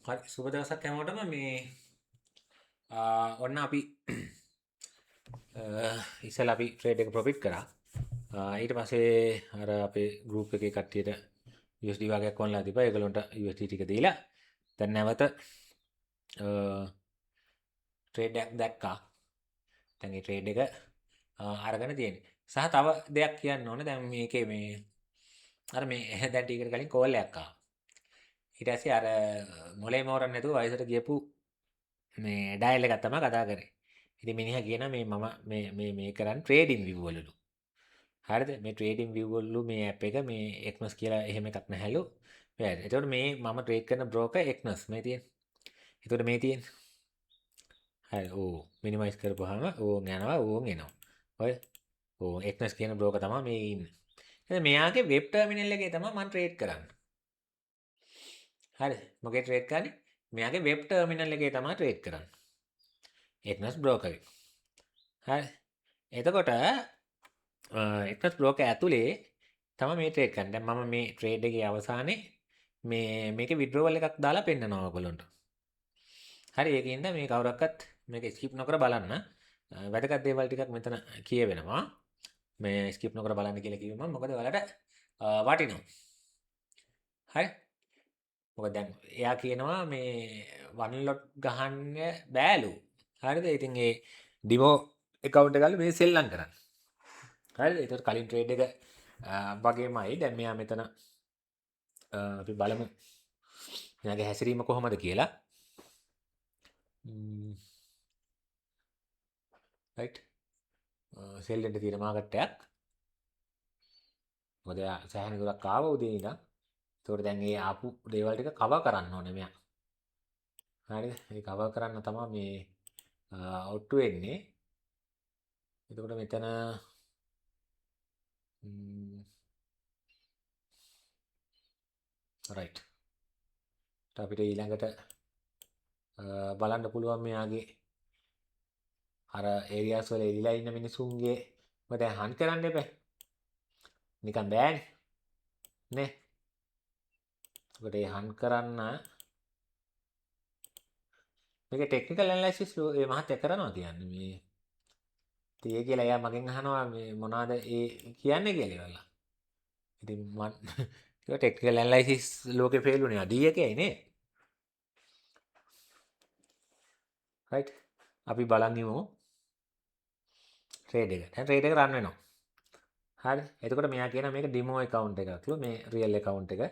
හරි සුබ දවසක් හැමෝටම මේ ඔන්න අපි ඉස්සෙල්ලා අපි ට්‍රේඩ් එක ප්‍රොෆිට් කරා. ඊට පස්සේ අර අපේ ගෲප් එකේ කට්ටියට USD වගේක් වන්ලා තිබ්බා. ඒගොල්ලන්ට USD ටික දීලා දැන් නැවත ට්‍රේඩ් එකක් දැක්කා. දැන් මේ ට්‍රේඩ් එක අරගෙන තියෙන්නේ. සහ තව දෙයක් කියන්න ඕනේ. දැන් මේකේ මේ අර මේ දැන් ටිකට කලින් කෝල් එකක් ආවා. ඊට පස්සේ අර මොලේ මෝරන්න නැතුව වයසට ගියපු මේ ඩයල් එකක් තමයි කතා කරේ. ඉතින් මිනිහා කියනවා මේ කරන්නේ ට්‍රේඩින් view වලලු. හරිද? මේ ට්‍රේඩින් view වලලු මේ ඇප් එක මේ එක්නස් කියලා එහෙම එකක් නැහැලු. හරි. එතකොට මේ මම ට්‍රේඩ් කරන බ්‍රෝකර් එක්නස් මේ තියෙන්නේ. එතකොට මේ තියෙන්නේ. හරි. ඕ මිනිමයිස් කරපුවාම ඕන් යනවා ඕන් එනවා. ඔය ඕ එක්නස් කියන බ්‍රෝකර් තමයි මේ ඉන්නේ. එහෙනම් මෙයාගේ වෙබ් ටර්මිනල් එකේ තමයි මම ට්‍රේඩ් කරන්නේ. හරි. මොකේ ට්‍රේඩ් කරන්නේ? මෙයාගේ වෙබ් ටර්මිනල් එකේ තමයි ට්‍රේඩ් කරන්නේ. එක්නස් බ්‍රෝකර් එක. හරි. එතකොට එක්නස් බ්‍රෝකර් ඇතුලේ තමයි මේ ට්‍රේඩ් කරන්නේ. දැන් මම මේ ට්‍රේඩ් එකේ අවසානයේ මේකේ විඩ්‍රෝවල් එකක් දාලා පෙන්නනවා ඔයගොල්ලන්ට. හරි ඒකින්ද මේ කවුරක්වත් මේක ස්කිප් නොකර බලන්න. වැදගත් දේවල් ටිකක් මෙතන කියවෙනවා. මේ ස්කිප් නොකර බලන්න කියලා කිව්වම මොකද ඔයාලට වටිනවා. හරි. මොකද දැන් එයා කියනවා මේ වන් ලොට් ගහන්න බෑලු. හරිද? ඉතින් ඒ ඩිමෝ account එක ගාලා මේ සෙල්ලම් කරන්න. හරිද? ඒතර කලින් ට්‍රේඩ් එක වගේමයි දැන් මෙයා මෙතන අපි බලමු මෙයාගේ හැසිරීම කොහොමද කියලා. රයිට්. සෙල් දෙන්න තියෙන මාකට් එකක්. මොකද එයා සෑහෙන දුරක් ආවා උදේ ඉඳන්. ඒතකොට දැන් ඒ ආපු දේවල් ටික කවර් කරන්න ඕනේ මෙයා. හරිද? ඒ කවර් කරන්න තමයි මේ ඔට්ටු වෙන්නේ. එතකොට මෙතන රයිට්. අපිට ඊළඟට බලන්න පුළුවන් මෙයාගේ අර ඒරියාස් වල එලිලා ඉන්න මිනිසුන්ගේ මොකද හන් කරන්න එපා. නිකන් බෑනේ. නේ. ඒකට ඒ හන් කරන්න මේක ටෙක්නිකල් ඇනලයිසිස් ඒ මහත්ය කරනවා කියන්නේ මේ tie කියලා එයා මගෙන් අහනවා මේ මොනවාද ඒ කියන්නේ කියලා ඉවරලා. ඉතින් මම ඒක ටෙක්නිකල් ඇනලයිසිස් ලෝකේ ෆේලුනේ ආ D එකයි නේ. රයිට්. අපි බලන් ඉමු ට්‍රේඩ් එක. දැන් ට්‍රේඩ් එක රන් වෙනවා. හරි. එතකොට මෙයා කියනවා මේක ඩෙමෝ account එකක් ලු මේ රියල් account එක.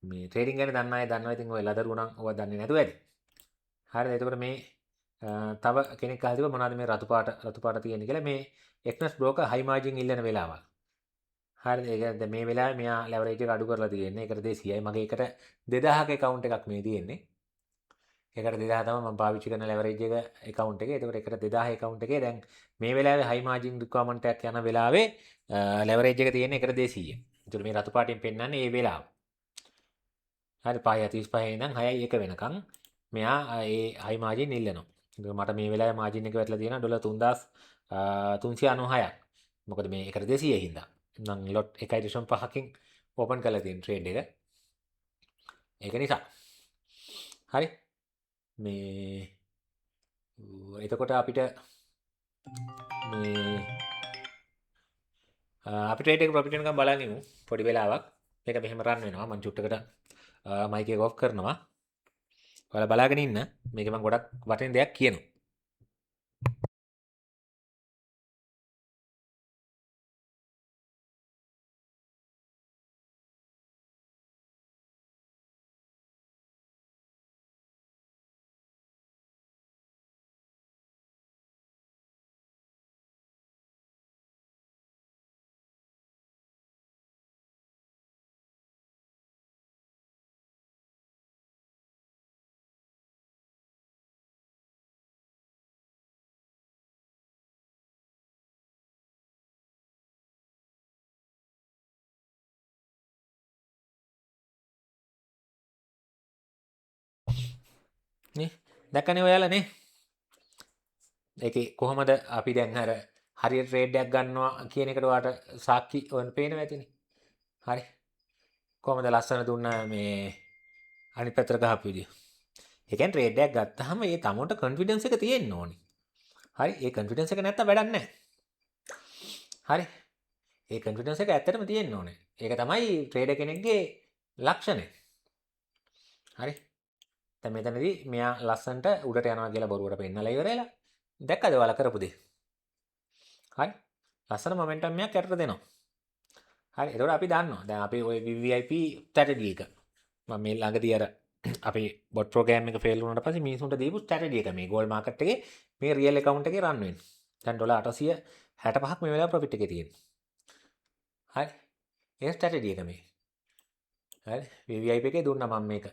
මේ ට්‍රේඩින් ගැන දන්න අය දන්නවා. ඉතින් ඔය ලදරු නම් ඔය දන්නේ නැතුව ඇති. හරිද? එතකොට මේ තව කෙනෙක් අහලා තිබ්බා මොනවද මේ රතු පාට තියෙන්නේ කියලා මේ එක්නස් බ්‍රෝකර් හයි මාර්ජින් ඉල්ලන වෙලාවල්. හරිද? ඒක දැන් මේ වෙලාවේ මෙයා ලෙවරේජ් එක අඩු කරලා තියෙන්නේ. ඒකට 200යි. මගේ එකට 2000ක account එකක් මේ තියෙන්නේ. ඒකට 2000 තමයි මම පාවිච්චි කරන ලෙවරේජ් එක account එකේ. ඒකට එකට 2000 account එකේ දැන් මේ වෙලාවේ high margin requirement එකක් යන වෙලාවේ ලෙවරේජ් එක තියෙන්නේ එකට 200. ඒතර මේ රතු පාටින් පෙන්නන්නේ මේ වෙලාව. හරි 5:35 ඉඳන් 6:01 වෙනකන් මෙයා ඒ high margin ඉල්ලනවා. ඒක මට මේ වෙලාවේ margin එක වැටලා තියෙනවා ඩොලර් 3396ක්. මොකද මේ එකට 200 හින්දා. නම් lot 1.5කින් ඕපන් කරලා තියෙන ට්‍රේඩ් එක. ඒක නිසා. හරි. මේ එතකොට අපිට මේ අපි ට්‍රේඩ් එක ප්‍රොෆිට් වෙනකම් බලන් ඉමු පොඩි වෙලාවක්. මේක මෙහෙම රන් වෙනවා. මම චුට්ටකට මයික් එක ඔෆ් කරනවා. ඔයාලා බලාගෙන ඉන්න. මේක මම ගොඩක් වටින දෙයක් කියනවා. නේ දැක්කනේ ඔයාලා නේ. ඒකේ කොහමද අපි දැන් අර හරියට ට්‍රේඩ් එකක් ගන්නවා කියන එකට ඔයාලට සාක්ෂි ඕන පේනවා ඇතිනේ. හරි. කොහමද ලස්සන දුන්න මේ අනිත් පැත්තට ගහපු විදිය. ඒ කියන්නේ ට්‍රේඩ් එකක් ගත්තාම ඒ තමන්ට කොන්ෆිඩන්ස් එක තියෙන්න ඕනේ. හරි ඒ කොන්ෆිඩන්ස් එක නැත්තම් වැඩක් නැහැ. හරි ඒ කොන්ෆිඩන්ස් එක ඇත්තටම තියෙන්න ඕනේ. ඒක තමයි ට්‍රේඩර් කෙනෙක්ගේ ලක්ෂණය. හරි දැන් මෙතනදී මෙයා ලස්සන්ට උඩට යනවා කියලා බොරුවට පෙන්නලා ඉවරලා. දැක්කද ඔයාලා කරපු දේ? හරි ලස්සන මොමන්ටම් එකක් යටට දෙනවා. හරි එතකොට අපි දන්නවා. දැන් අපි ওই VVIP ස්ට්‍රැටජි එක මම මේ ළඟදී අර අපි බොට් ප්‍රෝග්‍රෑම් එක ෆේල් වුණාට පස්සේ මිනිසුන්ට දීපු ස්ට්‍රැටජි එක මේ ගෝල්ඩ් මාකට් එකේ මේ රියල් account එකේ රන් වෙන්නේ. දැන් ඩොලර් 865ක් මේ වෙලාව ප්‍රොෆිට් එකේ තියෙනවා. හරි ඒ ස්ට්‍රැටජි එක මේ. හරි VVIP එකේ දුන්නා මම මේක.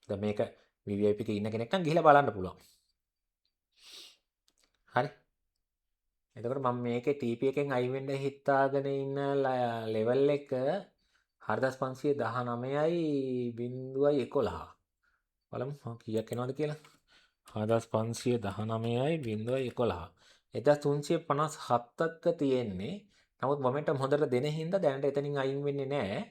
දැන් මේක VVIP එකේ ඉන්න කෙනෙක් නම් ගිහිල්ලා බලන්න පුළුවන්. හරි එතකොට මම මේකේ TP එකෙන් අයින් වෙන්න හිතාගෙන ඉන්න ලෙවල් එක 4519යි 0.11. බලමු කීයක් එනවද කියලා. 4519යි 0.11. 1357ක තියෙන්නේ. නමුත් මොමන්ටම් හොඳට දෙන හින්දා දැනට එතනින් අයින් වෙන්නේ නැහැ.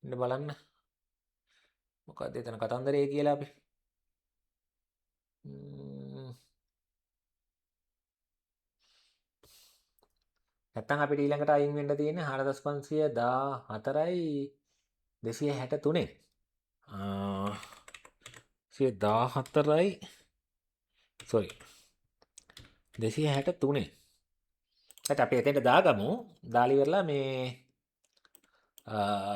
ඉන්න බලන්න. මොකක්ද එතන කතන්දරේ කියලා අපි. නැත්තම් අපිට ඊළඟට අයින් වෙන්න තියෙන්නේ 4514යි 263. 114යි sorry 263. ඒත් අපි එතෙන්ට දාගමු. දාලා ඉවරලා මේ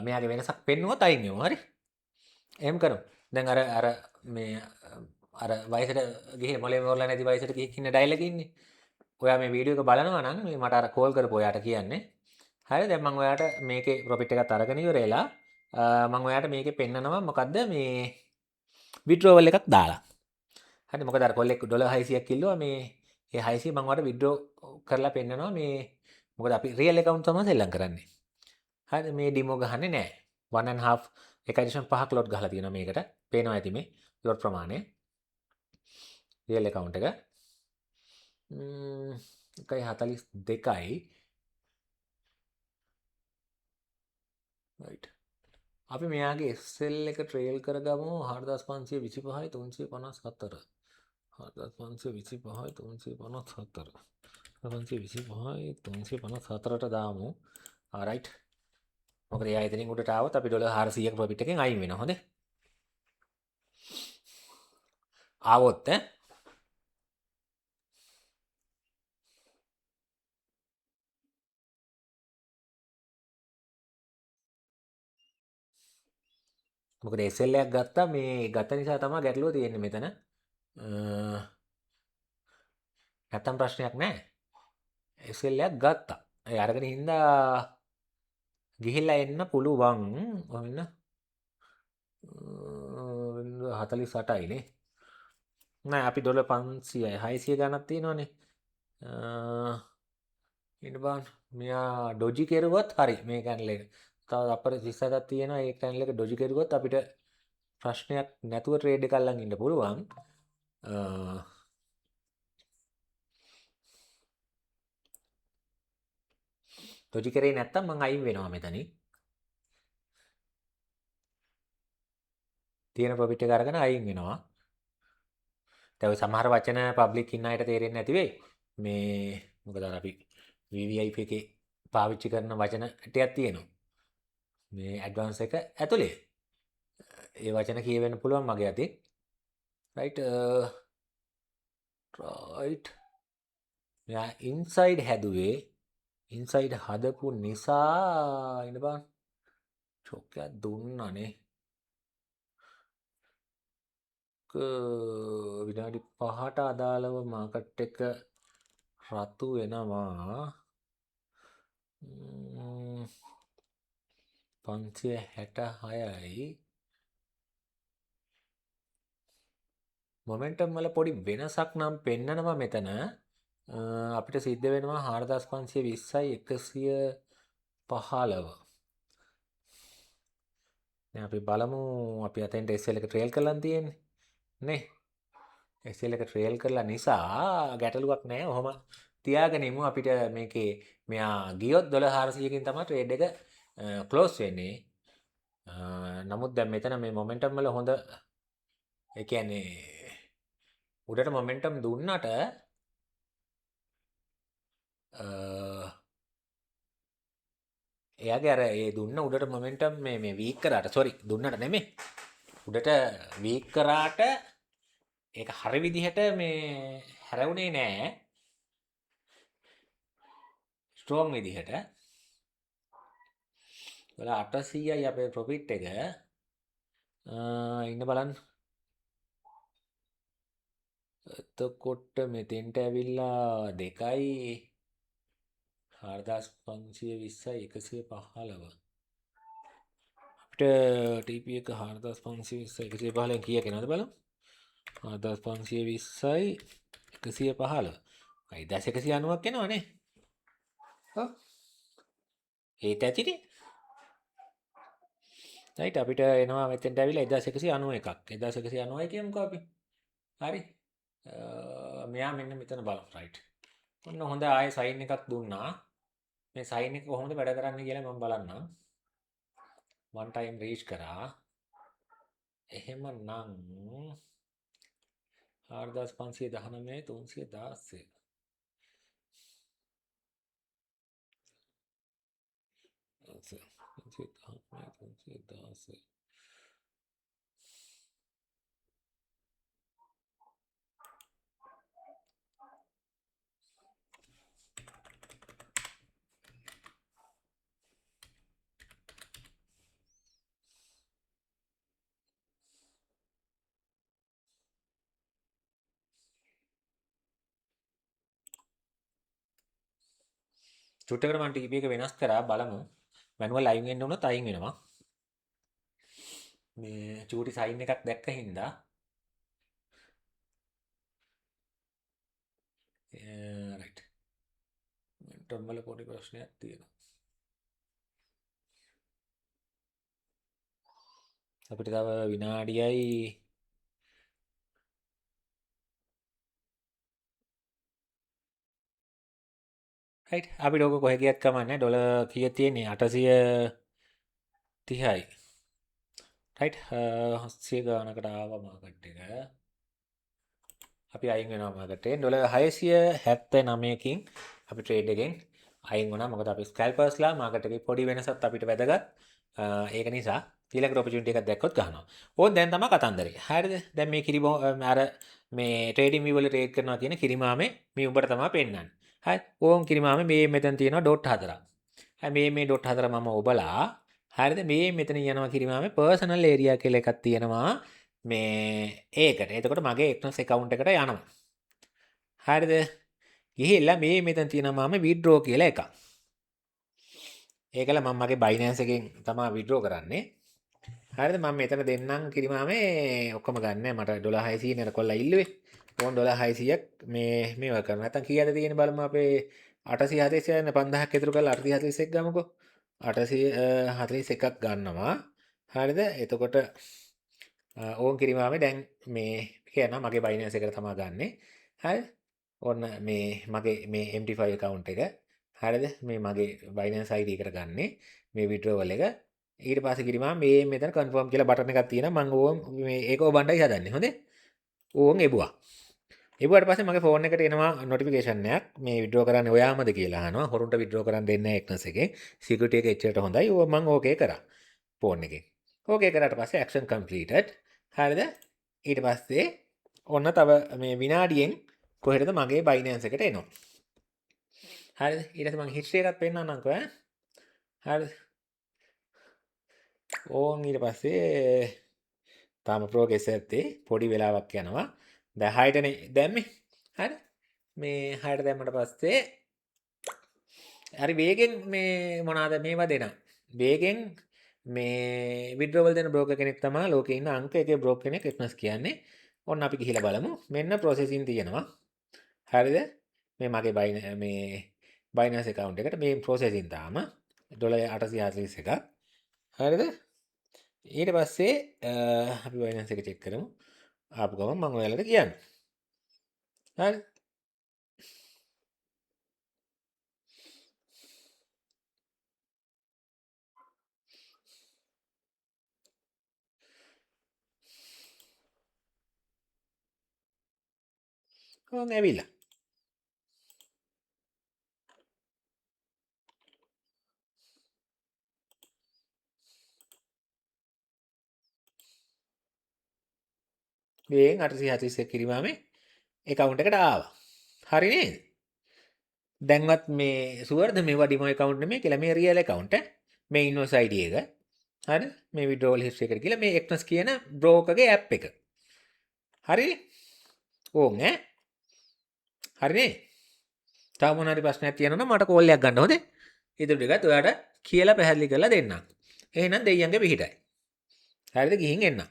මෙයාගේ වෙනසක් පෙන්නුවොත් අයින් වෙමු. හරි. එහෙම කරමු. දැන් අර මේ අර වයසට ගිහින් මොලේ මෝරලා නැති වයසට ගිහින් ඉන්න ඩයලොග් ඉන්නේ. ඔයා මේ වීඩියෝ එක බලනවා නම් මේ මට අර කෝල් කරපු ඔයාට කියන්නේ. හරි දැන් මම ඔයාට මේකේ ප්‍රොෆිට් එකත් අරගෙන ඉවරලා මම ඔයාට මේකේ පෙන්නනවා මොකද්ද මේ විඩ්‍රෝවල් එකක් දාලා. හරි මොකද අර කොල්ලෙක් ඩොලර් 600ක් කිල්ලුවා මේ ඒ 600 මම ඔයාට විඩ්‍රෝ කරලා පෙන්නනවා මේ මොකද අපි රියල් account තමයි සෙල්ලම් කරන්නේ. හරි මේ ඩිමෝ ගහන්නේ නැහැ. 1.5 1.5ක් ලොට් ගහලා තියෙනවා මේකට. පේනවා ඇති මේ ලොට් ප්‍රමාණය. රියල් account එක 1.42යි right. අපි මෙයාගේ SL එක ට්‍රේල් කරගමු 4525යි 354. 4525යි 354. 4525යි 354ට දාමු. alright. මොකද එයා එතනින් උඩට ආවොත් අපි ඩොලර් 400ක ප්‍රොෆිට් එකෙන් අයින් වෙනවා. හොඳේ. ආවොත් මොකද SL එකක් ගත්තා මේ ගත්ත නිසා තමයි ගැටලුව තියෙන්නේ මෙතන. නැත්තම් ප්‍රශ්නයක් නැහැ. SL එකක් ගත්තා. ඒ අරගෙන හින්දා ගිහිල්ලා එන්න පුළුවන්. ඔන්න 48යි නේ. නෑ අපි ඩොලර් 500යි 600 ගණක් තියෙනවනේ. ඉන්න බලන්න. මෙයා ඩොජි කෙරුවොත් හරි මේ කැනල් එක. තව අපර 37ක් තියෙනවා. ඒ කැනල් එක ඩොජි කෙරුවොත් අපිට ප්‍රශ්නයක් නැතුව ට්‍රේඩ් එක අල්ලන් ඉන්න පුළුවන්. ඩොජි කරේ නැත්තම් මං අයින් වෙනවා මෙතනින්. තියෙන ප්‍රොෆිට් එක අරගෙන අයින් වෙනවා. දැන් සමහර වචන පබ්ලික් ඉන්න අයට තේරෙන්නේ නැති වෙයි. මේ මොකද අපි VVIP එකේ පාවිච්චි කරන වචන ටිකක් තියෙනවා. මේ ඇඩ්වාන්ස් එක ඇතුලේ. ඒ වචන කියවෙන්න පුළුවන් මගේ අතින්. right right. මෙයා ඉන්සයිඩ් හැදුවේ ඉන්සයිඩ් හදපු නිසා ඉන්න බලන්න. චොක්කයක් දුන්නානේ. විනාඩි 5ට අදාළව මාකට් එක රතු වෙනවා 566යි මොමන්ටම් වල පොඩි වෙනසක් නම් පෙන්නනවා මෙතන අපිට සිද්ධ වෙනවා 4520යි 115 දැන් අපි බලමු අපි අතෙන්ට SL එක ට්‍රේල් කරලා තියෙන්නේ නේ SL එක ට්‍රේල් කරලා නිසා ගැටලුවක් නැහැ. ඔහොම තියාගෙන ඉමු අපිට මේකේ මෙයා ගියොත් $400කින් තමයි ට්‍රේඩ් එක ක්ලෝස් වෙන්නේ. නමුත් දැන් මෙතන මේ මොමන්ටම් වල හොඳ ඒ කියන්නේ උඩට මොමන්ටම් දුන්නට එයාගේ අර ඒ දුන්න උඩට මොමන්ටම් මේ වීක් කරාට සෝරි දුන්නට නෙමෙයි උඩට වීක් කරාට ඒක හරි විදිහට මේ හැරවුනේ නෑ ස්ට්‍රෝං විදිහට. වල 800යි අපේ ප්‍රොෆිට් එක. ඉන්න බලන්න. එතකොට මෙතෙන්ට ඇවිල්ලා 2යි 4520යි 115. අපිට TP එක 4520 115 කීයක් එනවද බලමු. 4520යි 115. 1190ක් එනවනේ. ඔව්. ඒත් ඇතිනේ. රයිට් අපිට එනවා මෙතෙන්ට ඇවිල්ලා 1191ක්. 1190යි කියමුකෝ අපි. හරි. මෙයා මෙන්න මෙතන බලමු. රයිට්. ඔන්න හොඳ ආයේ සයින් එකක් දුන්නා. මේ සයින් එක කොහොමද වැඩ කරන්නේ කියලා මම බලන්නම්. one time reach කරා. එහෙමනම් 4519 316 316 චුට්ටකට මම TP එක වෙනස් කරා බලමු. මැනුවල් අයින් වෙන්න උනොත් අයින් වෙනවා. මේ චූටි සයින් එකක් දැක්ක හින්දා රයිට්. මොමන්ටම් වල පොඩි ප්‍රශ්නයක් තියෙනවා. අපිට තව විනාඩියයි රයිට්. අපිට ඕක කොහෙ ගියත් කමන්නේ. ඩොලර් කීයක් තියෙන්නේ? 830යි. රයිට්. 700 ගානකට ආවා මාකට් එක. අපි අයින් වෙනවා මාකට් එකෙන්. ඩොලර් 679කින් අපි ට්‍රේඩ් එකෙන් අයින් වුණා. මොකද අපි ස්කැල්පර්ස්ලා මාකට් එකේ පොඩි වෙනසක් අපිට වැදගත්. ඒක නිසා ඊළඟට ඔපචුනිටි එකක් දැක්කොත් ගන්නවා. ඕන් දැන් තමයි කතන්දරේ. හරිද? දැන් මේ කිරිබෝ අර මේ ට්‍රේඩින් වීව් වල ට්‍රේඩ් කරනවා කියන කිරිමාමේ මේ උඹට තමයි පෙන්නන්නේ. හරි. ඕන් කිරිමාමේ මේ මෙතන තියෙනවා ඩොට් 4ක්. හරි මේ ඩොට් 4 මම ඔබලා හරිද මේ මෙතන යනවා කිරිමාමේ පර්සනල් ඒරියා කියලා එකක් තියෙනවා. මේ ඒකට. එතකොට මගේ එක්නස් account එකට යනවා. හරිද? ගිහිල්ලා මේ මෙතන තියෙනවා මම withdraw කියලා එකක්. ඒකල මම මගේ Binance එකෙන් තමයි withdraw කරන්නේ. හරිද? මම මෙතන දෙන්නම් කිරිමාමේ ඔක්කොම ගන්න මට ඩොලර් 600 නේ කොල්ලා ඉල්ලුවේ. ඕන් ඩොලර් 600ක් මේවා කරනවා. නැත්තම් කීයද තියෙන්නේ බලමු අපේ 840 5000ක් ඉතුරු කරලා 841 ගමුකෝ. 841ක් ගන්නවා. හරිද? එතකොට ඕන් කිරිමාමේ දැන් මේ කියනවා මගේ Binance එකට තමයි ගන්නෙ. හරිද? ඔන්න මේ මගේ මේ MT5 account එක. හරිද? මේ මගේ Binance ID එකට ගන්නෙ මේ withdrawal එක. ඊට පස්සේ කිරිමාම මේ මෙතන confirm කියලා බටන් එකක් තියෙනවා. මම ඕම් මේ ඒක ඔබණ්ඩයි හදන්නේ. හොඳේ? ඕන් එබුවා. එබුවාට පස්සේ මගේ ෆෝන් එකට එනවා notification එකක්. මේ withdraw කරන්නේ ඔයාමද කියලා අහනවා. හොරුන්ට withdraw කරන්න දෙන්නේ නැහැ එක්නස් එකේ. security එක එච්චරට හොඳයි. ඕව මම ඕකේ කරා. ෆෝන් එකෙන්. ඕකේ කරාට පස්සේ action completed. හරිද? ඊට පස්සේ ඔන්න තව මේ විනාඩියෙන් කොහෙටද මගේ Binance එකට එනවා. හරිද? ඊට පස්සේ මම history එකත් පෙන්නන්නම්කෝ ඈ. හරිද? ඕන් ඊට පස්සේ තාම progress ඇත්තේ පොඩි වෙලාවක් යනවා. දැන් 6ටනේ දැම්මේ. හරි? මේ 6ට දැම්මට පස්සේ හරි වේගෙන් මේ මොනවාද මේවා දෙනවා. වේගෙන් මේ withdrawal දෙන broker කෙනෙක් තමයි ලෝකේ ඉන්න අංක එකේ broker කෙනෙක් එක්නස් කියන්නේ. ඔන්න අපි ගිහිලා බලමු. මෙන්න processing තියෙනවා. හරිද? මේ මගේ Binance account එකට මේ processing තාම ඩොලර් 841ක්. හරිද? ඊට පස්සේ අපි Binance එක check කරමු. ආපු ගමන් මම ඔයාලට කියන්නම්. හරි? ඕන් ඇවිල්ලා. මේෙන් 841 කිරිමාමේ account එකට ආවා. හරි නේද? දැන්වත් මේ සුවර්ද මේවා ඩිමෝ account නෙමෙයි කියලා මේ real account මේ invoice ID එක. හරි? මේ withdrawal history එකට ගිහලා මේ Exness කියන brokerගේ app එක. හරිනේ? ඕන් ඈ. හරිනේ? තව මොන හරි ප්‍රශ්නයක් තියෙනවා නම් මට කෝල් එකක් ගන්න හොඳේ. ඊටු ටිකත් ඔයාලට කියලා පැහැදිලි කරලා දෙන්නම්. එහෙනම් දෙයියන්ගේ පිහිටයි. හරිද? ගිහින් එන්නම්.